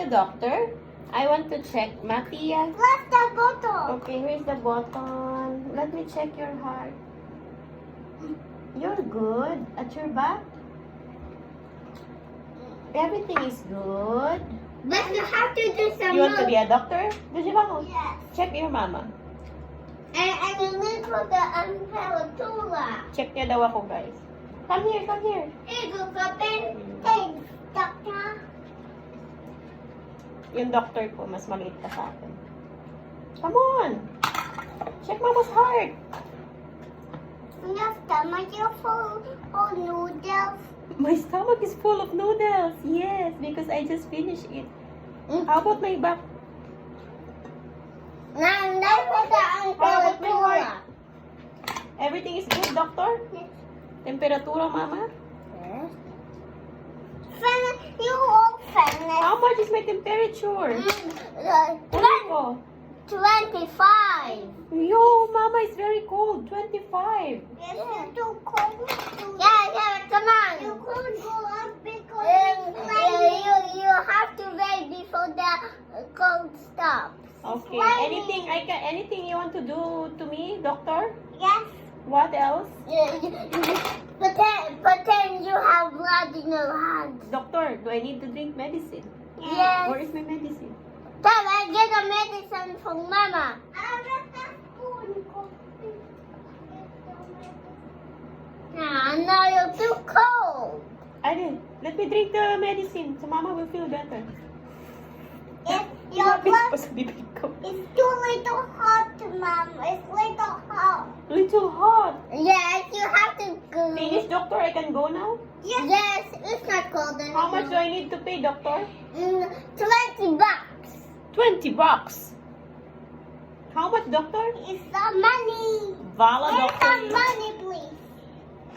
the doctor. I want to check. Matia. What's the bottle? Okay, here's the button. Let me check your heart. You're good. At your back? Everything is good. But you have to do some You want to more. be a doctor? Dujibako. Yes. Check your mama. And you need for the Peratula. Check niya daw ako, guys. Come here, come here. Here goes the pen. Thanks, doctor. Yung doctor ko, mas maliit pa sa akin. Come on! Check mama's heart. Your stomach is full of noodles. My stomach is full of noodles. Yes, because I just finished it. How about my back? Now, that's for the Peratula. Everything is good, doctor? Yes. Temperatura, mama? Yes. You open it. How much is my temperature? Ulit ko. 25. Yo, mama, it's very cold. 25. Yes, it's too cold. Yeah, come on. You can't go up because you have to wait before the cold stops. Okay. Anything you want to do to me, doctor? Yes. What else? Pretend you have blood in your hands. Doctor, do I need to drink medicine? Yes. Where is my medicine? Dad, I get a medicine from Mama. Now you're too cold. I did. Let me drink the medicine so mama will feel better. If your Lapit blood pa sa bibig ko. is too little hot, Mom. It's little hot. Little hot. Yes, you have to go. Finish, doctor. I can go now? Yes, it's not cold anymore. How much do I need to pay, doctor? 20 bucks. 20 bucks. How much, doctor? It's the money. Vala, doctor.